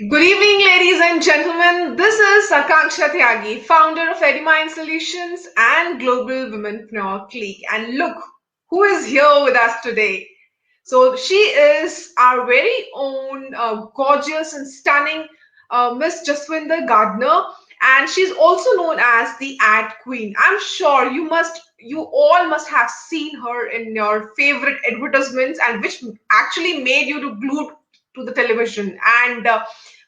Good evening, ladies and gentlemen. This is Akanksha Tyagi, founder of Edimind Solutions and Global Womenpreneur Clique. And look who is here with us today. So she is our very own gorgeous and stunning Miss Jaswinder Gardner, and she's also known as the Ad Queen. I'm sure you all must have seen her in your favorite advertisements, and which actually made you to glued to the television. And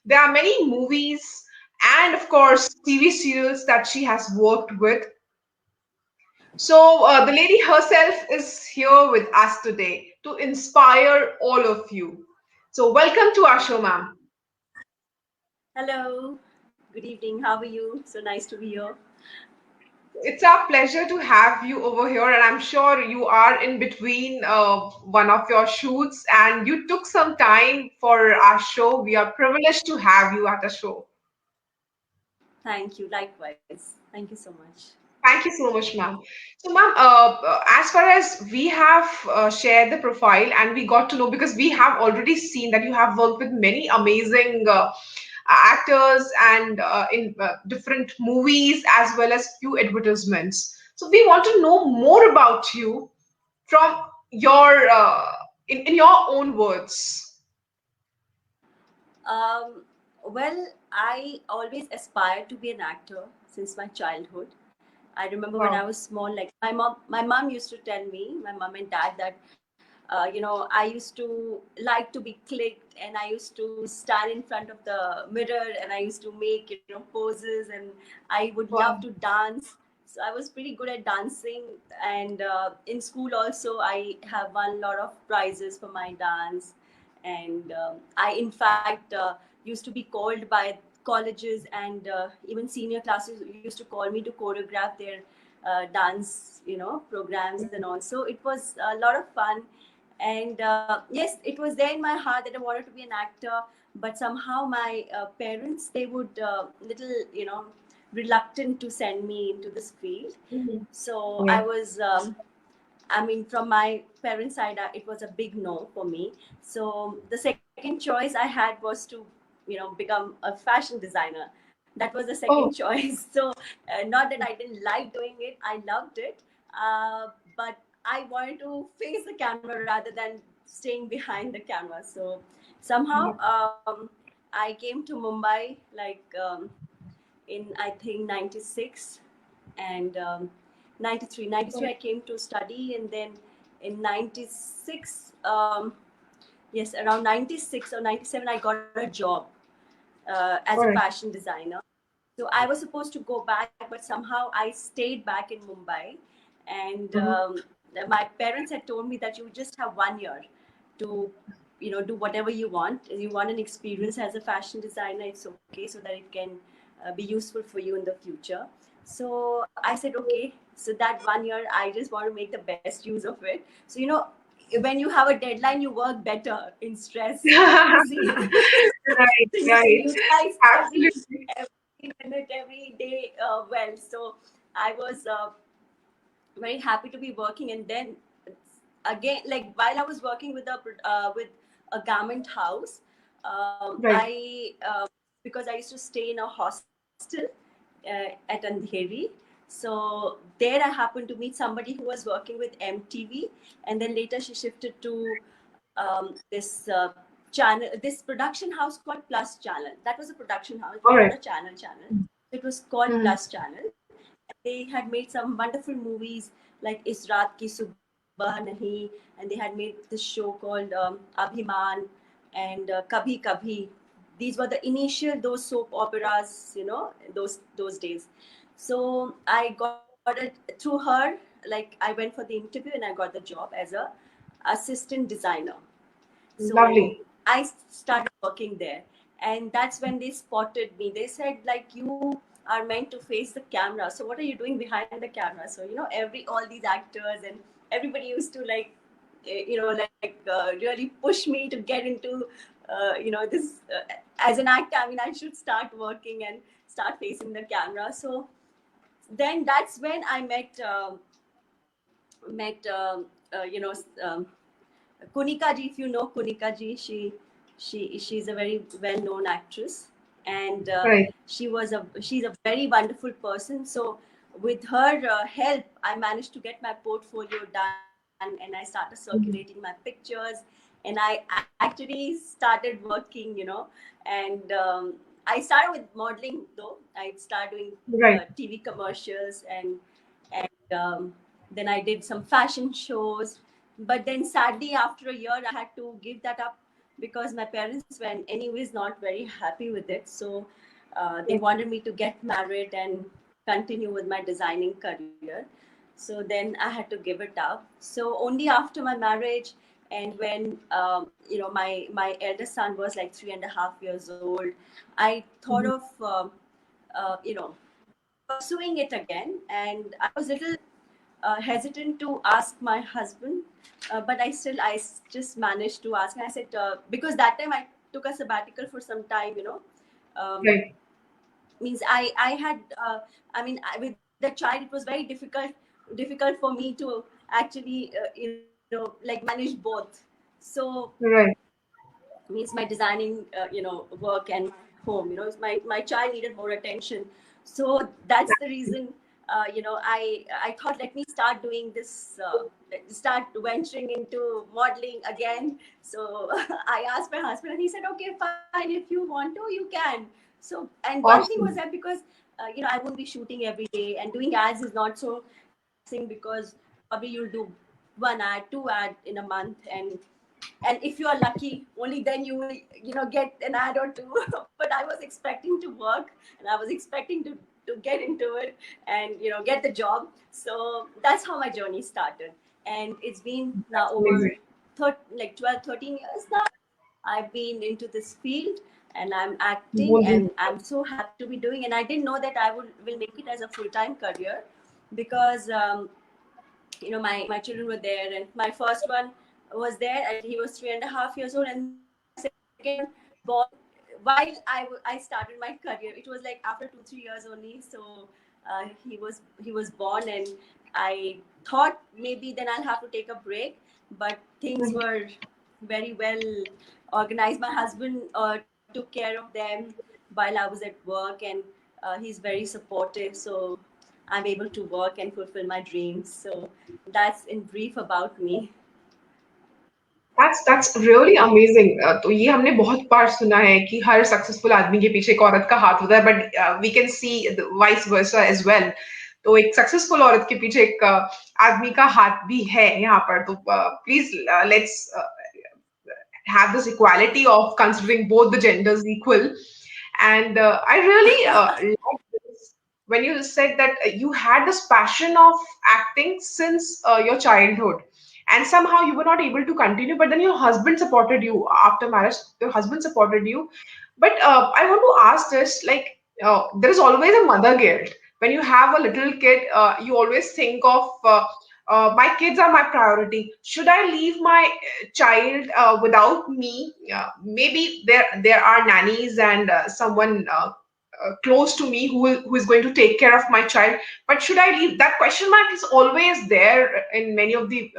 there are many movies and, of course, TV serials that she has worked with. So, the lady herself is here with us today to inspire all of you. So, welcome to our show, ma'am. Hello, good evening. How are you? So nice to be here. It's our pleasure to have you over here, and I'm sure you are in between one of your shoots and you took some time for our show. We are privileged to have you at the show. Thank you. Likewise. Thank you so much. Thank you so much, ma'am. So, ma'am, as far as we have shared the profile and we got to know, because we have already seen that you have worked with many amazing actors and in different movies as well as few advertisements. So, we want to know more about you from your in your own words. Um, well, I always aspired to be an actor since my childhood. I remember when I Wow. was small, like my mom used to tell me, my mom and dad, that I used to like to be clicked, and I used to stand in front of the mirror, and I used to make poses, and I would love Wow. to dance. So I was pretty good at dancing, and in school also I have won a lot of prizes for my dance, and I in fact used to be called by colleges and even senior classes used to call me to choreograph their dance programs and all. So it was a lot of fun, and yes, it was there in my heart that I wanted to be an actor. But somehow my parents, they would little reluctant to send me into this field. Mhm. So I Yeah. was I mean, from my parents' side, it was a big no for me. So the second choice I had was to, become a fashion designer. That was the second Oh. choice. So not that I didn't like doing it, I loved it, but I wanted to face the camera rather than staying behind the camera. So somehow I came to Mumbai like in I think 96 and 93 I came to study, and then in 96 yes, around 96 or 97 I got a job as a All right. fashion designer. So I was supposed to go back, but somehow I stayed back in Mumbai. And Mhm. my parents had told me that you just have 1 year to, do whatever you want. You want an experience as a fashion designer, it's okay, so that it can be useful for you in the future. So I said, okay. So that 1 year, I just want to make the best use of it. So, when you have a deadline, you work better in stress. So Right, so you right. utilize Absolutely. every minute, every day well. So I was very happy to be working, and then again, like while I was working with a garment house, Right. I because I used to stay in a hostel at Andheri. So there I happened to meet somebody who was working with MTV, and then later she shifted to this channel, this production house called Plus Channel. That was a production house. It All was not right. a channel. It was called Mhm. Plus Channel. They had made some wonderful movies like Is Raat Ki Subah Nahi, and they had made this show called Abhiman and Kabhi Kabhi. These were the initial those soap operas, those days. So I got it through her. Like I went for the interview and I got the job as a assistant designer. So Lovely. I started working there, and that's when they spotted me. They said, like, you are meant to face the camera. So what are you doing behind the camera? So every all these actors and everybody used to like, really push me to get into, this as an actor. I mean, I should start working and start facing the camera. So then that's when I met Kunika ji, if you know Kunika ji. She She's a very well-known actress, and Right. she's a very wonderful person. So with her help, I managed to get my portfolio done, and I started circulating my pictures, and I actually started working, and I started with modeling though. I started doing Right. TV commercials, and then I did some fashion shows. But then sadly, after a year, I had to give that up because my parents were anyways not very happy with it. So they wanted me to get married and continue with my designing career. So then I had to give it up. So only after my marriage, and when my eldest son was like 3.5 years old, I thought Mhm. of pursuing it again, and I was a little hesitant to ask my husband, but I just managed to ask. And I said, because that time I took a sabbatical for some time, um, Right. means I had with the child it was very difficult for me to actually like manage both. So Right. means my designing work and home, my child needed more attention. So that's the reason, I thought, let me start doing this, start venturing into modeling again. So I asked my husband, and he said, okay, fine, if you want to, you can. So, and one thing was Awesome. that because I won't be shooting every day, and doing ads is not so taxing, because probably you'll do one ad, two ad in a month, and if you are lucky, only then you will get an ad or two. But I was expecting to work, and I was expecting to get into it and get the job. So that's how my journey started, and it's been now That's over amazing. 12, 13 years now. I've been into this field, and I'm acting, Wonderful. and I'm so happy to be doing. And I didn't know that I will make it as a full-time career, because my children were there, and my first one was there, and he was 3.5 years old, and my second born while I started my career. It was like after 2-3 years only. So he was born, and I thought maybe then I'll have to take a break, but things Mhm. were very well organized. My husband took care of them while I was at work, and he's very supportive. So I'm able to work and fulfill my dreams. So that's in brief about me. That's really amazing. तो ये हमने बहुत बार सुना है कि हर successful आदमी के पीछे एक औरत का हाथ होता है, but we can see vice versa as well. तो एक सक्सेसफुल औरत के पीछे एक आदमी का हाथ भी है यहाँ पर. तो please let's have this equality of considering both the genders equal. And I really like this when you said that you had this passion of acting since your childhood, and somehow you were not able to continue, but then your husband supported you after marriage. Your husband supported you. But I want to ask this, like, there is always a mother guilt. When you have a little kid, you always think of my kids are my priority. Should I leave my child without me? Maybe there are nannies and someone close to me who is going to take care of my child. But should I leave? That question mark is always there in many of the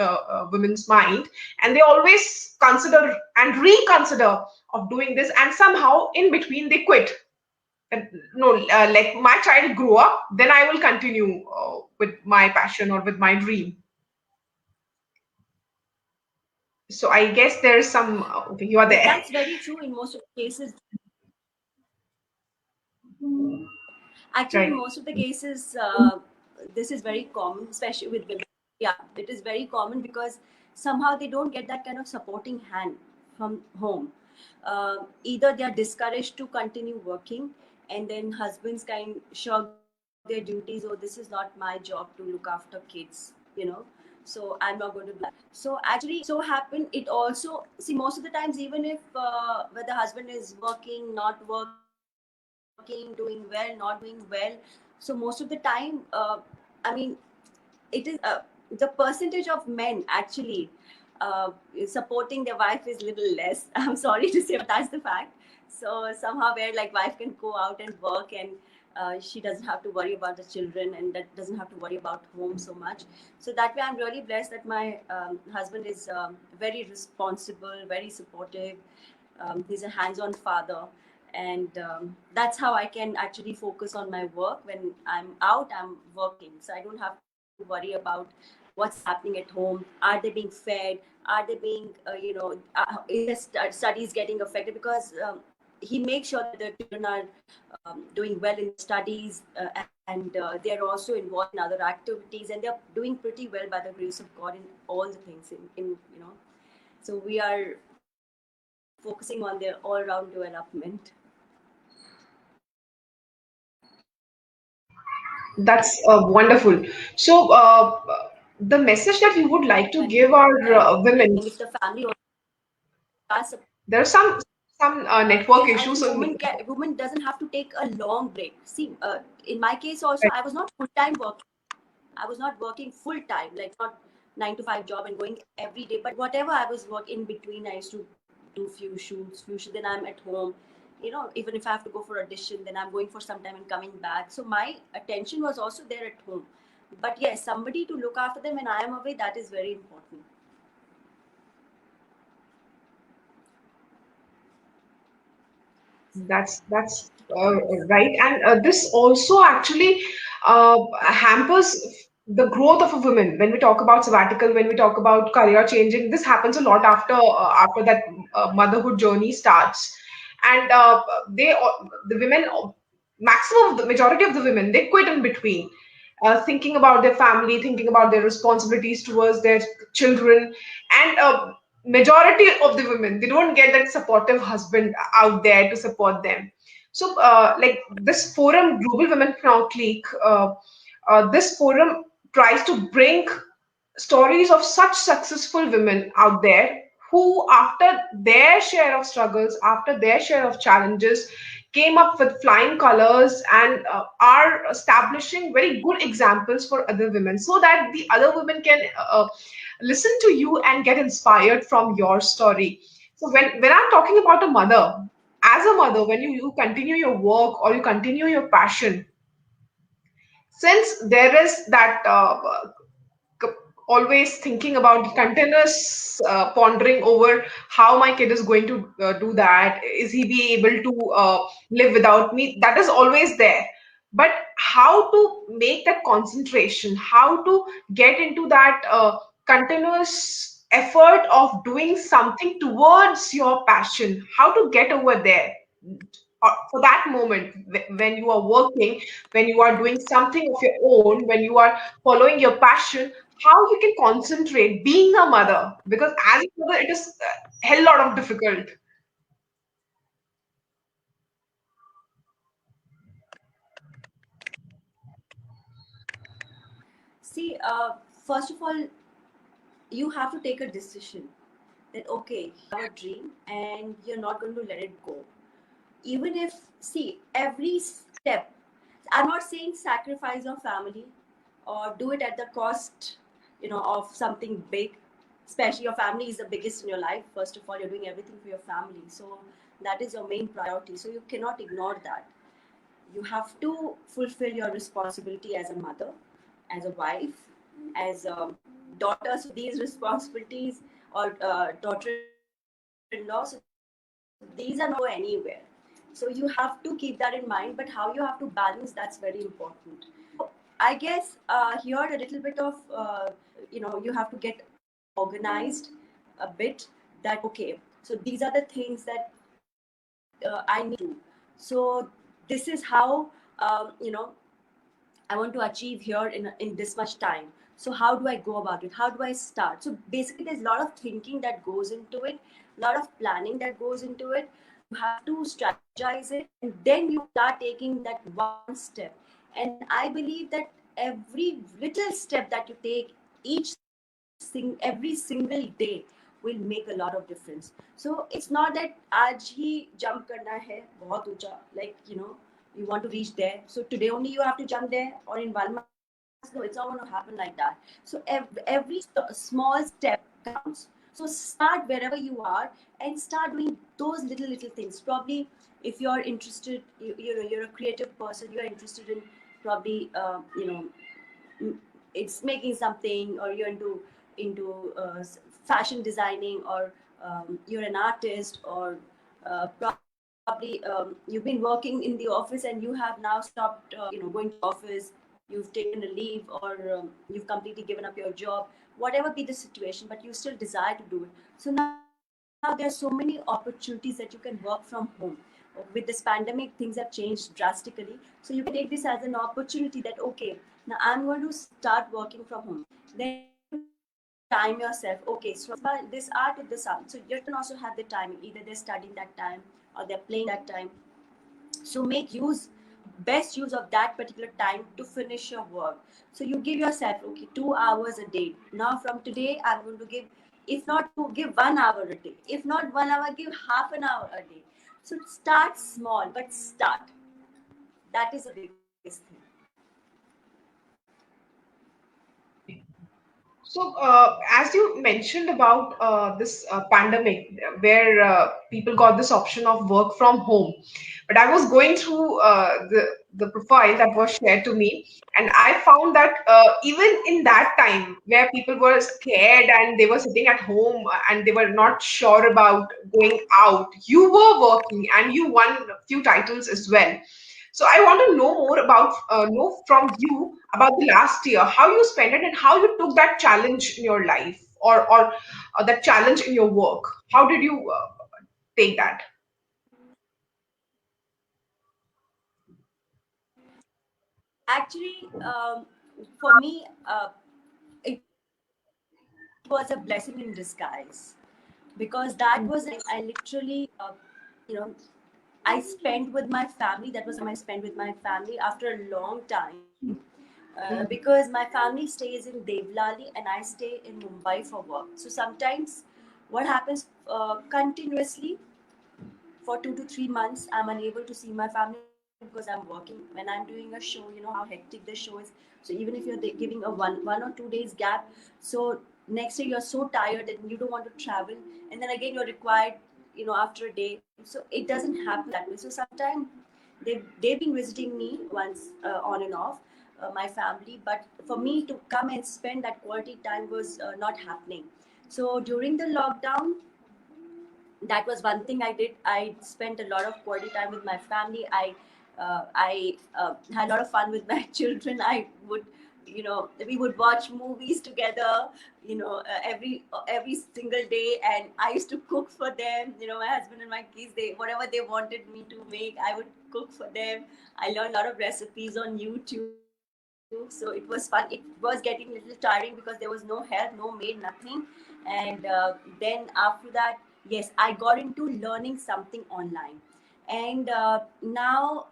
women's mind, and they always consider and reconsider of doing this, and somehow in between they quit. No, like my child grew up, then I will continue with my passion or with my dream. So I guess there's some. Okay, you are Yes, there. that's very true in most of the cases. Actually, in Right. most of the cases, this is very common, especially with women. Yeah, it is very common because somehow they don't get that kind of supporting hand from home. Either they are discouraged to continue working, and then husbands kind shirk their duties. Oh, this is not my job to look after kids. So I'm not going to do that. So actually, so happen. It also, see, most of the times, even if whether the husband is working, not working, doing well, not doing well, so most of the time, I mean, it is the percentage of men actually supporting their wife is little less. I'm sorry to say, but that's the fact. So somehow, where like wife can go out and work, and she doesn't have to worry about the children, and that doesn't have to worry about home so much. So that way, I'm really blessed that my husband is very responsible, very supportive, He's a hands-on father, and that's how I can actually focus on my work. When I'm out, I'm working, so I don't have to worry about what's happening at home. Are they being fed? Are they being is their studies getting affected? Because he makes sure that the children are doing well in studies, and they are also involved in other activities, and they're doing pretty well by the grace of God in all the things in. So we are focusing on their all-round development. That's wonderful. So, the message that you would like to give our And women, if the family are there are some network yes, I issues. think So, woman doesn't have to take a long break. See, in my case also, right. I was not full time working. I was not working full time, like not 9 to 5 job and going every day. But whatever I was working in between, I used to do few shoots. Then I'm at home. Even if I have to go for audition, then I'm going for some time and coming back. So my attention was also there at home. But yes, somebody to look after them when I am away, that is very important. That's right, and this also actually hampers the growth of a woman. When we talk about sabbatical, when we talk about career changing, this happens a lot after that motherhood journey starts, and the women, maximum of the majority of the women, they quit in between. Thinking about their family, thinking about their responsibilities towards their children, and majority of the women, they don't get that supportive husband out there to support them. So like this forum, Global Women Now Clique, this forum tries to bring stories of such successful women out there who, after their share of struggles, after their share of challenges, came up with flying colors and are establishing very good examples for other women, so that the other women can listen to you and get inspired from your story. So when I'm talking about a mother, as a mother, when you continue your work or you continue your passion, since there is that c- always thinking about continuous pondering over how my kid is going to do that, is he be able to live without me, that is always there. But how to make that concentration, how to get into that continuous effort of doing something towards your passion, how to get over there, for that moment when you are working, when you are doing something of your own, when you are following your passion, how you can concentrate being a mother, because as a mother it is a hell lot of difficult. See, first of all, you have to take a decision that okay, you have a dream and you're not going to let it go. Even if, see, every step, I'm not saying sacrifice your family or do it at the cost, of something big. Especially your family is the biggest in your life. First of all, you're doing everything for your family, so that is your main priority, so you cannot ignore that. You have to fulfill your responsibility as a mother, as a wife, as a daughter. So these responsibilities, or daughter-in-law, so these are not go anywhere. So you have to keep that in mind. But how you have to balance, that's very important. So I guess here a little bit of you have to get organized a bit. That okay. So these are the things that I need to do. So this is how I want to achieve here in this much time. So how do I go about it? How do I start? So basically, there's a lot of thinking that goes into it, a lot of planning that goes into it. You have to strategize it, and then you start taking that one step. And I believe that every little step that you take, every single day, will make a lot of difference. So it's not that aaj hi jump karna hai bahut uncha, like you want to reach there, so today only you have to jump there, or in 1 month. No, it's not going to happen like that. So every small step counts. So start wherever you are and start doing those little things. Probably if you're interested, you're a creative person, you're interested in probably it's making something, or you're into fashion designing, or you're an artist, or Probably you've been working in the office and you have now stopped, going to office. You've taken a leave, or you've completely given up your job. Whatever be the situation, but you still desire to do it. So now there are so many opportunities that you can work from home. With this pandemic, things have changed drastically. So you can take this as an opportunity that, okay, now I'm going to start working from home. Then you can time yourself. Okay, so this hour to this hour. So your children also have the timing. Either they're studying that time or they're playing that time. So make best use of that particular time to finish your work. So you give yourself, okay, 2 hours a day. Now from today, I'm going to give, if not to give 1 hour a day, if not 1 hour, give half an hour a day. So start small, but start. That is the biggest thing. So, as you mentioned about this pandemic, where people got this option of work from home, but I was going through the profile that was shared to me, and I found that even in that time, where people were scared and they were sitting at home and they were not sure about going out, you were working and you won a few titles as well. So I want to know more about know from you about the last year, how you spent it and how you took that challenge in your life, or that challenge in your work. How did you take that? Actually, for me, it was a blessing in disguise, because that was a time I literally, you know, I spent with my family. That was the time I spent with my family after a long time, because my family stays in Devlali and I stay in Mumbai for work. So sometimes what happens, continuously for 2 to 3 months, I'm unable to see my family because I'm working. When I'm doing a show, you know how hectic the show is. So even if you're giving a one or 2 days gap, so next day you're so tired and you don't want to travel, and then again you're required, after a day. So it doesn't happen that way. So sometimes they've been visiting me once, on and off, my family, but for me to come and spend that quality time was not happening. So during the lockdown, that was one thing I did. I spent a lot of quality time with my family. I had a lot of fun with my children. I would, we would watch movies together, every single day, and I used to cook for them. My husband and my kids, they whatever they wanted me to make, I would cook for them. I learned a lot of recipes on YouTube, so it was fun. It was getting a little tiring because there was no help, no maid, nothing. And then after that, yes, I got into learning something online. And now,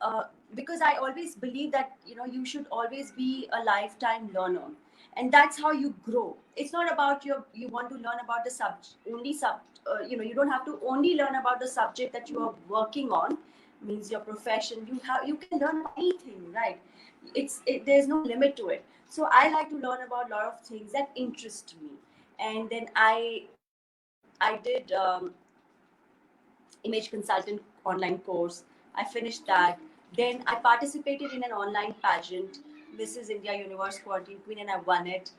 because I always believe that you should always be a lifetime learner, and that's how you grow. It's not about you want to learn about the subject only you don't have to only learn about the subject that you are working on, means your profession. You can learn about anything, right? There's no limit to it. So I like to learn about a lot of things that interest me. And then I did image consultant online course. I finished that. Then I participated in an online pageant, Mrs. India Universe Quarantine Queen, and I won it.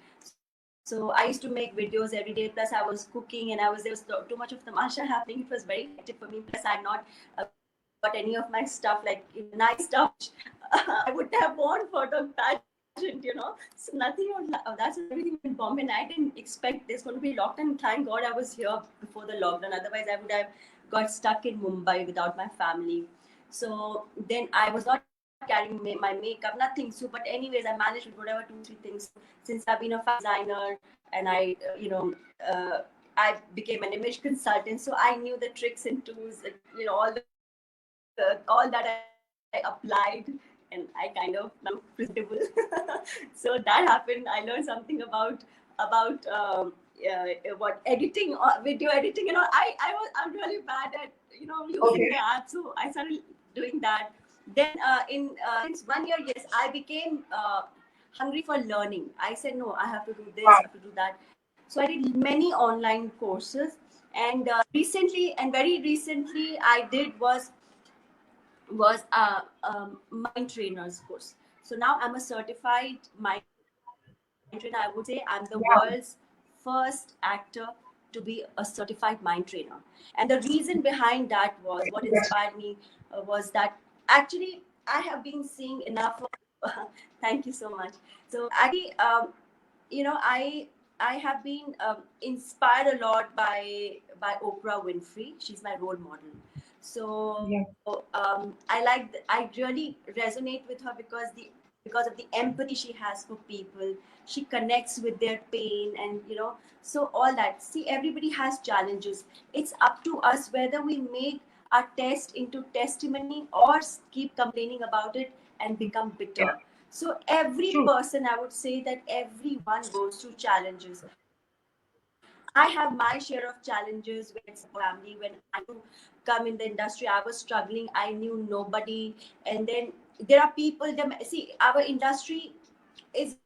So I used to make videos every day. Plus, I was cooking, and there was too much of tamasha happening. It was very hectic for me. Plus, I had not got any of my stuff, like nice stuff, which I would have worn for the pageant. So nothing of that. So everything was in Bombay, and I didn't expect there's going to be lockdown. Thank God I was here before the lockdown. Otherwise, I would have got stuck in Mumbai without my family. So then I was not carrying my makeup, nothing. So, but anyways, I managed with whatever 2, 3 things. Since I've been a fashion designer, and I became an image consultant, so I knew the tricks and tools, all that I applied, and I kind of now presentable. So that happened. I learned something about what editing, video editing. I'm really bad at using the Okay. app, so I started doing that. Then in since 1 year, yes, I became hungry for learning. I said, no, I have to do this, I Wow. have to do that. So I did many online courses, and very recently, I did was a mind trainer's course. So now I'm a certified mind trainer. I would say I'm the Yeah. world's first actor to be a certified mind trainer. And the reason behind that was what inspired me was that actually I have been seeing enough of, thank you so much. So actually, I have been inspired a lot by Oprah Winfrey. She's my role model. So Yeah. I really resonate with her because of the empathy she has for people. She connects with their pain, and so all that. See, everybody has challenges. It's up to us whether we make our test into testimony or keep complaining about it and become Yeah. bitter. So every True. person, I would say that everyone goes through challenges. I have my share of challenges with family. When I to come in the industry, I was struggling. I knew nobody, and then there are people. See, our industry is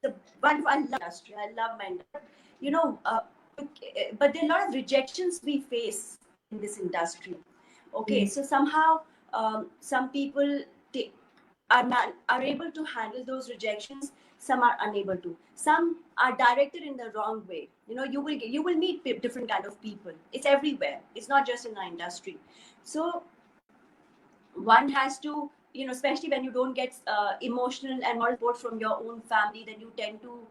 a wonderful. I love industry. I love my industry. You know, but there are a lot of rejections we face in this industry. Okay, so somehow some people are able to handle those rejections. Some are unable to. Some are directed in the wrong way. You will meet different kind of people. It's everywhere. It's not just in our industry. So one has to, especially when you don't get emotional and moral support from your own family, then you tend to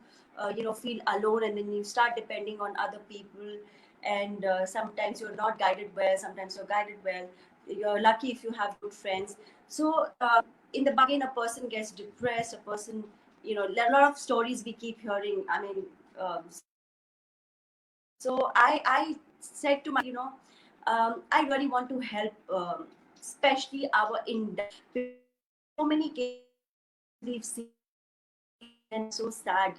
feel alone, and then you start depending on other people. And sometimes you're not guided well, sometimes you're guided well. You're lucky if you have good friends. So in the bargain, a person gets depressed, a person, a lot of stories we keep hearing. I mean, so I said to my, I really want to help, especially our industry. So many cases we've seen, and so sad.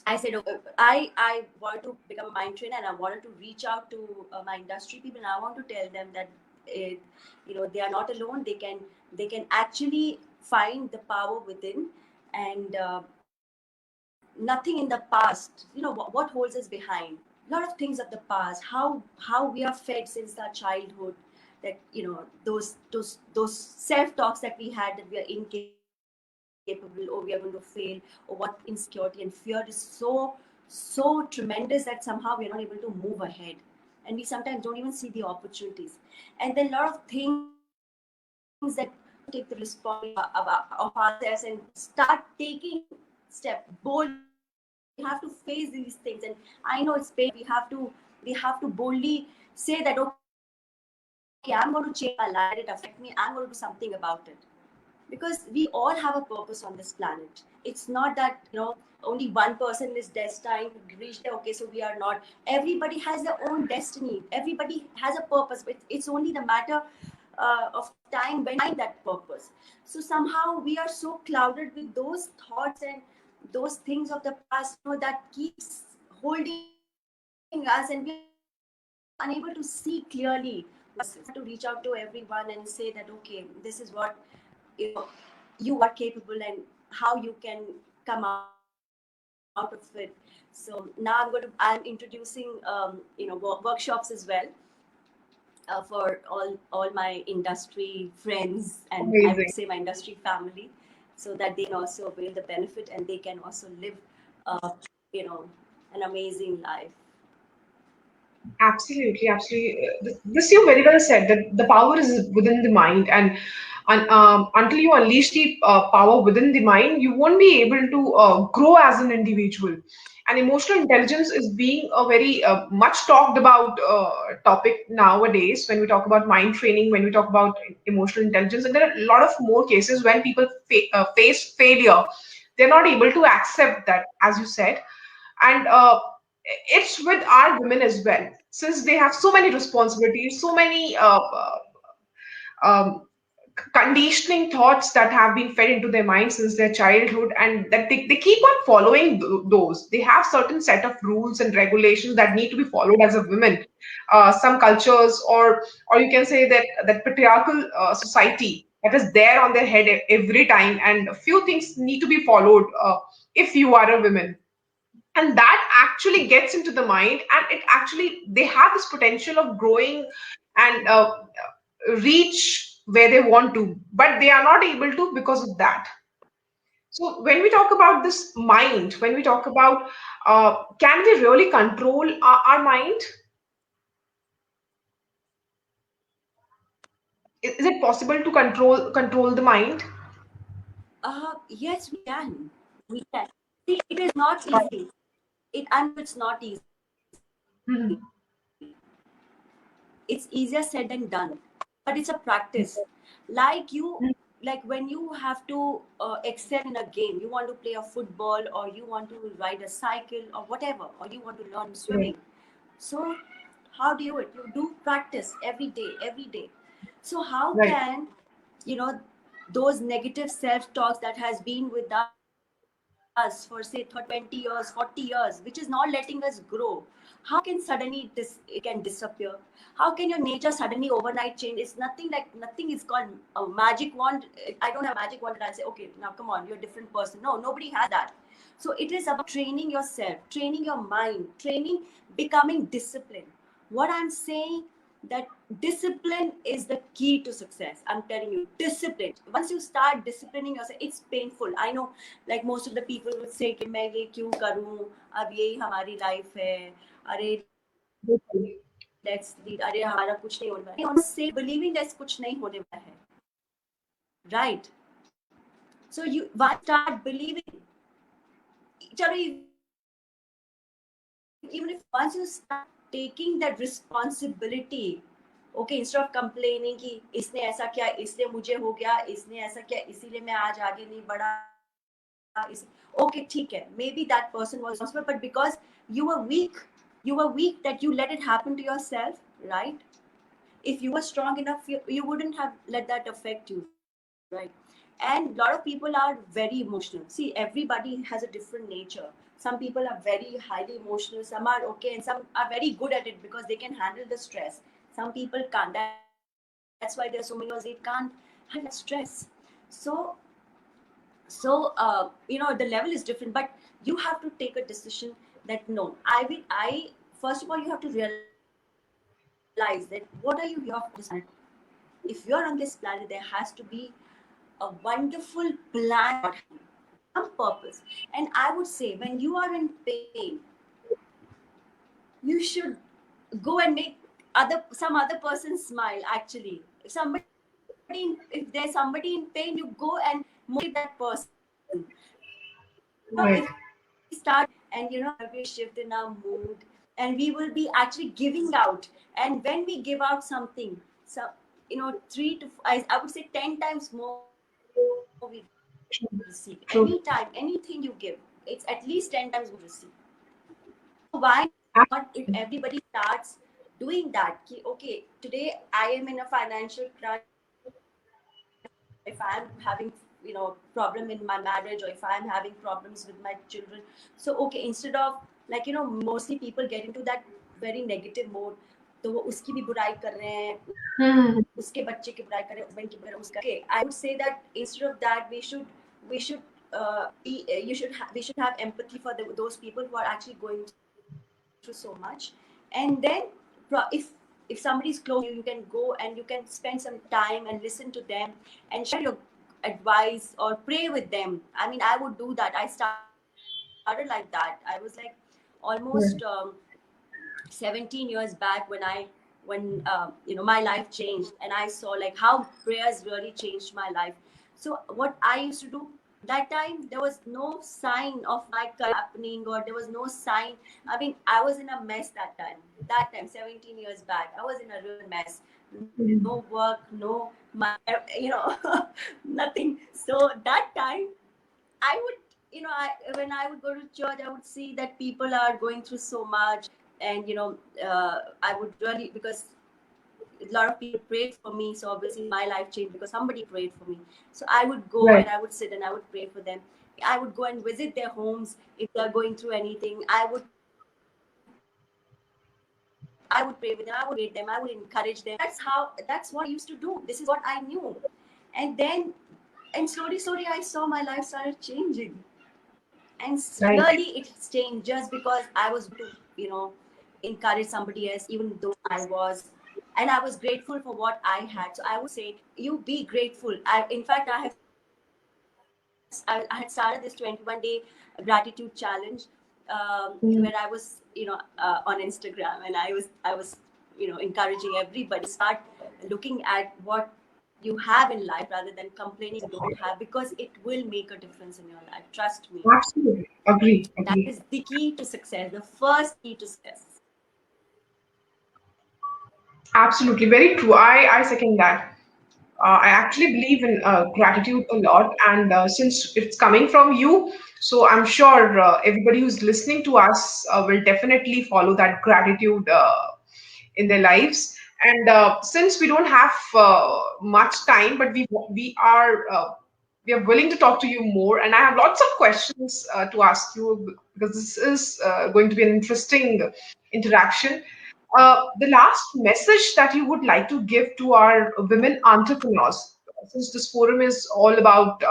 I said, okay, I wanted to become a mind trainer, and I wanted to reach out to my industry people, and I want to tell them that they are not alone. They can actually find the power within, and nothing in the past. What holds us behind. A lot of things of the past. How we are fed since our childhood. That those self talks that we had, that we are incapable, or we are going to fail, or what insecurity and fear is so tremendous that somehow we are not able to move ahead, and we sometimes don't even see the opportunities. And then a lot of things that take the responsibility of ourselves and start taking step boldly. We have to face these things, and I know it's painful, but we have to boldly say that, okay, I'm going to change my life. Let it affect me. I'm going to do something about it. Because we all have a purpose on this planet. It's not that only one person is destined to reach there. Okay, so we are not. Everybody has their own destiny. Everybody has a purpose, but it's only the matter of time when you find that purpose. So somehow we are so clouded with those thoughts and those things of the past, that keeps holding us, and we are unable to see clearly. So I had to reach out to everyone and say that, okay, this is what you are capable, and how you can come out of it. So now I'm introducing workshops as well, for all my industry friends, and I would say my Amazing. industry family, so that they can also avail the benefit, and they can also live uh, you know an amazing life. Absolutely, absolutely. This you very well said that the power is within the mind, and until you unleash the power within the mind, you won't be able to grow as an individual. And emotional intelligence is being a very much talked about topic nowadays when we talk about mind training, when we talk about emotional intelligence, and there are a lot of more cases when people face failure. They're not able to accept that, as you said, and it's with our women as well, since they have so many responsibilities, so many um, conditioning thoughts that have been fed into their mind since their childhood, and that they keep on following those. They have certain set of rules and regulations that need to be followed as a woman. Some cultures, or you can say that patriarchal society that is there on their head every time, and a few things need to be followed if you are a woman, and that actually gets into the mind, and it actually they have this potential of growing and reach where they want to, but they are not able to because of that. So when we talk about this mind, when we talk about can we really control our mind? Is it possible to control the mind? Yes, we can. We can. See, it is not easy. I know it's not easy. Mhm. It's easier said than done, but it's a practice. Like when you have to excel in a game, you want to play a football, or you want to ride a cycle, or whatever, or you want to learn Right. swimming. So how do you do it? You do practice every day, every day. So how Right. can, you know, those negative self-talks that has been with us for say 20 years, 40 years, which is not letting us grow, how can suddenly it can disappear? How can your nature suddenly overnight change? It's nothing like, nothing is called a magic wand. I don't have a magic wand that I'll say, okay, now come on, you're a different person. No, nobody has that. So it is about training yourself, training your mind, training, becoming disciplined. What I'm saying, that discipline is the key to success. I'm telling you, discipline. Once you start disciplining yourself, it's painful. I know, like most of the people would say कि मैं ये क्यों करूं, अब यही हमारी life है, अरे let's lead, अरे हमारा कुछ नहीं होने वाला. Say believing there's कुछ नहीं होने वाला है, right? So you once you start believing, चलो even if once you start taking that responsibility, okay, instead of complaining कि इसने ऐसा किया, इसलिए मुझे हो गया, इसने ऐसा किया, इसीलिए मैं आज आगे नहीं बढ़ा, okay, ठीक है, maybe that person was responsible, but because you were weak, you were weak that you let it happen to yourself, right? If you were strong enough, you wouldn't have let that affect you, right? And a lot of people are very emotional. See, everybody has a different nature. Some people are very highly emotional, some are okay, and some are very good at it because they can handle the stress. Some people can't. That's why there are so many because they can't handle that stress. So the level is different, but you have to take a decision that no, I first of all, you have to realize that what are you here for this planet. If you're on this planet, there has to be a wonderful plan for you, some purpose. And I would say, when you are in pain, you should go and make some other person smile. Actually, if there's somebody in pain, you go and motivate that person. If we start doing that, and there will be a shift in our mood, and we will be actually giving out. And when we give out something, so 3 to I would say 10 times more we receive. Anytime, anything you give, True. it's at least 10 times more receive. So why not, if everybody starts doing that, okay, today I am in a financial crunch, if I'm having problem in my marriage, or if I'm having problem with my children, so okay, instead of mostly people get into that very negative mode, तो वो उसकी भी बुराई कर रहे हैं, उसके बच्चे की बुराई कर रहे हैं, उसके हस्बैंड की बुराई कर रहे हैं, उसका, okay, I would say that instead of that, we should have empathy for those people who are actually going through so much. And then if somebody is close to you, you can go and you can spend some time and listen to them and share your advice or pray with them. I mean, I would do that. I started like that. I was like almost Right. 17 years back when my life changed, and I saw like how prayers really changed my life. So what I used to do, that time there was no sign of my career happening, or there was no sign. I mean, I was in a mess that time 17 years back. I was in a real mess. No work, no money, nothing. So that time I would, when I would go to church, I would see that people are going through so much, and I would really, because a lot of people prayed for me, so obviously my life changed because somebody prayed for me. So I would go Right. and I would sit and I would pray for them. I would go and visit their homes if they are going through anything. I would pray with them. I would motivate them. I would encourage them. That's what I used to do. This is what I knew. And then, and slowly, I saw my life started changing. And clearly it changed just because I was willing to encourage somebody else, even though I was, and I was grateful for what I had. So I would say, you be grateful. In fact, I have seen so many people I had started this 21-day gratitude challenge, Mm. where I was, on Instagram, and I was, encouraging everybody start looking at what you have in life rather than complaining you don't have, because it will make a difference in your life. Trust me. Absolutely. Agree. That Agree. is the key to success. The first key to success. Absolutely. Very true. I second that. I actually believe in gratitude a lot, and since it's coming from you, so I'm sure everybody who's listening to us will definitely follow that gratitude in their lives. And since we don't have much time, but we are willing to talk to you more, and I have lots of questions to ask you because this is going to be an interesting interaction. The last message that you would like to give to our women entrepreneurs, since this forum is all about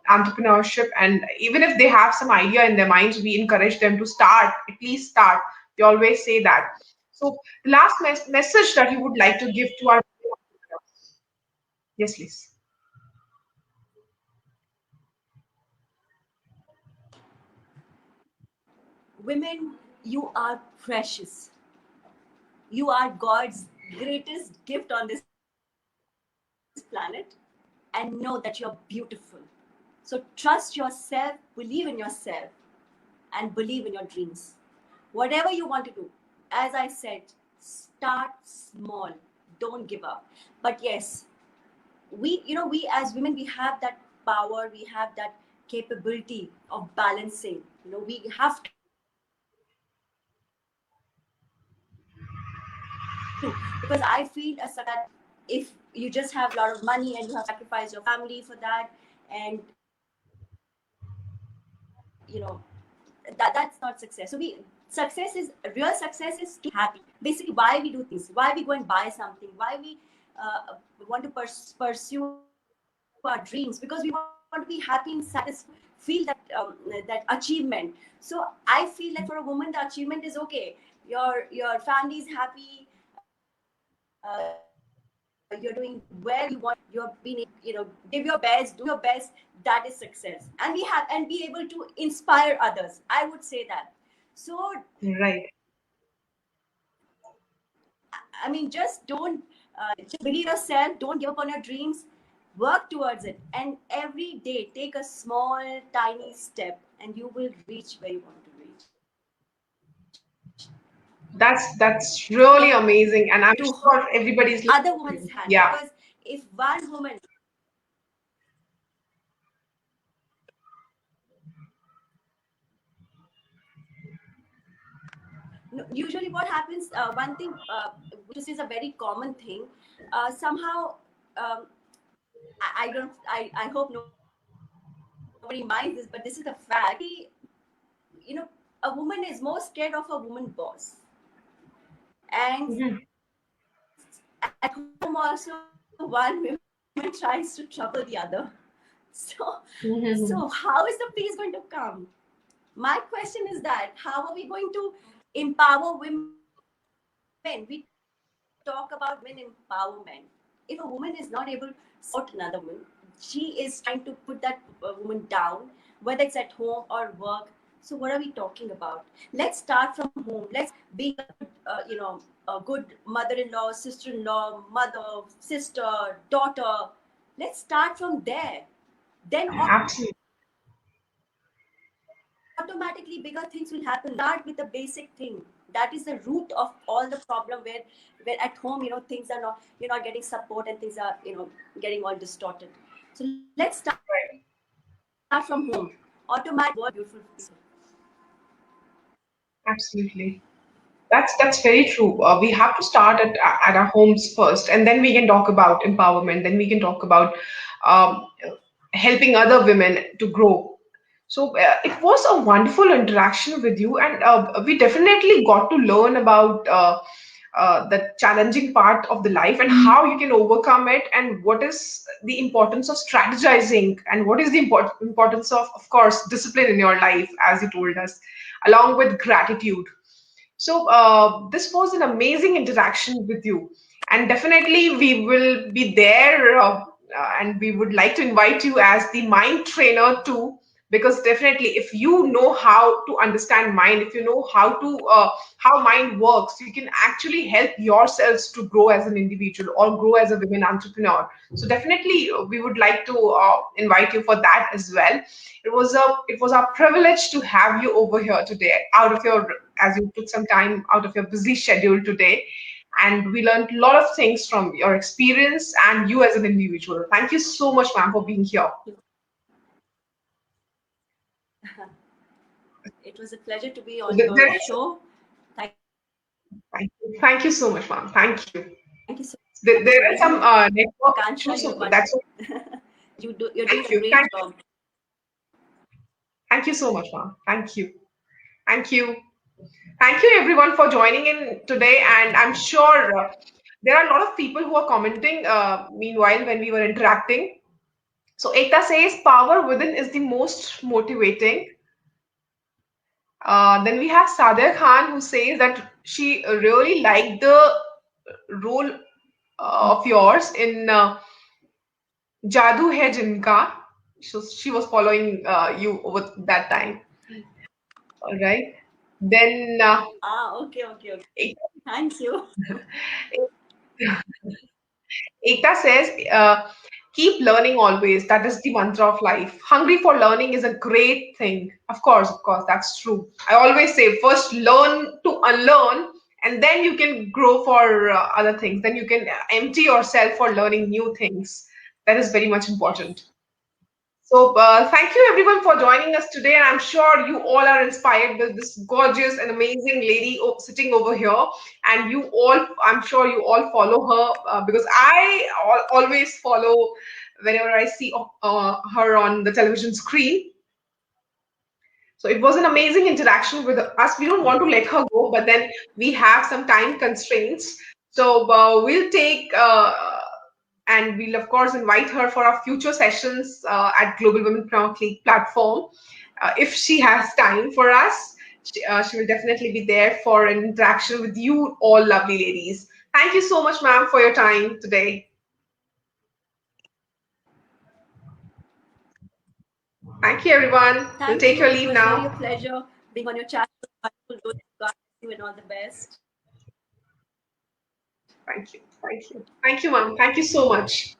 entrepreneurship, and even if they have some idea in their minds, we encourage them to start, at least start. We always say that. So, the last message that you would like to give to our women entrepreneurs. Yes, please. Women, you are precious. You are God's greatest gift on this planet, and know that you're beautiful. So trust yourself, believe in yourself, and believe in your dreams. Whatever you want to do, as I said, start small. Don't give up. But yes, we as women, we have that power, we have that capability of balancing. We have to, because I feel a success is not that if you just have a lot of money and you have to sacrifice your family for that, and that's not success. So real success is to be happy. Basically, why we do things, why we go and buy something, why we want to pursue our dreams, because we want to be happy and feel that achievement. So I feel like for a woman, the achievement is okay. Your family is happy. You're doing where you want. You're being give your best, do your best. That is success, and be able to inspire others. I would say that. So Right. I mean, just believe yourself. Don't give up on your dreams. Work towards it, and every day take a small, tiny step, and you will reach where you want to reach. That's To really hold amazing, and I'm other sure woman's hand, everybody's because listening to you. if Yeah. one woman, no, usually what happens, one thing, which is a very common thing, somehow, um, I don't, I hope nobody minds this, but this is the fact. You know, a woman is more scared of a woman boss, and Mhm. at home also one woman tries to trouble the other. So, so Mhm. how is the peace going to come? My question is that how are we going to empower women? We talk about women empowerment. If a woman is not able to support another woman, she is trying to put that woman down, whether it's at home or work. So what are we talking about? Let's start from home. Let's being a good mother-in-law, sister-in-law, mother, sister, daughter. Let's start from there. Then Absolutely. automatically bigger things will happen. Start with the basic thing. That is the root of all the problem, where at home, things are not, you're not getting support, and things are, getting all distorted. So let's start from home. Right. Automatically the world will be beautiful for people. Absolutely. That's very true. We have to start at our homes first, and then we can talk about empowerment. Then we can talk about um, helping other women to grow. So it was a wonderful interaction with you, and we definitely got to learn about the challenging part of the life and how you can overcome it, and what is the importance of strategizing, and what is the importance of course, discipline in your life, as you told us, along with gratitude. So this was an amazing interaction with you, and definitely we will be there and we would like to invite you as the mind trainer too, because definitely if you know how to understand mind, if you know how mind works, you can actually help yourselves to grow as an individual or grow as a women entrepreneur. So definitely we would like to invite you for that as well. It was our privilege to have you over here today, out of your, as you took some time out of your busy schedule today, and we learned a lot of things from your experience and you as an individual. Thank you so much, ma'am, for being here. It was a pleasure to be So on your there- show. Thank, thank you so much, ma'am. Thank you. thank you so There are much. some network Akansha, issues, you're so that's you're doing thank a you. great job. Thank you so much, ma'am. Thank you. Thank you. Thank you, everyone, for joining in today. And I'm sure there are a lot of people who are commenting meanwhile when we were interacting. So Ekta says power within is the most motivating. Then we have Sadia Khan who says that she really liked the role of yours in Jadu Hai Jinka. So she was following you over that time. All right. Then Okay. Thank you. Ekta says, keep learning always. That is the mantra of life. Hungry for learning is a great thing. Of course, that's true. I always say, first learn to unlearn, and then you can grow for other things. Then you can empty yourself for learning new things. That is very much important. So, thank you everyone for joining us today. And I'm sure you all are inspired with this gorgeous and amazing lady sitting over here. And you all, I'm sure you all follow her because I always follow whenever I see her on the television screen. So it was an amazing interaction with us. We don't want to let her go, but then we have some time constraints. So we'll take and we'll of course invite her for our future sessions at Global Women Pro Clique platform. If she has time for us, she will definitely be there for an interaction with you all lovely ladies. Thank you so much, ma'am, for your time today. Thank you, everyone. We'll Thank take you. your It leave was really a now. pleasure being on your chat. God bless you and all the best. Thank you. Thank you. Thank you, ma'am. Thank you so much.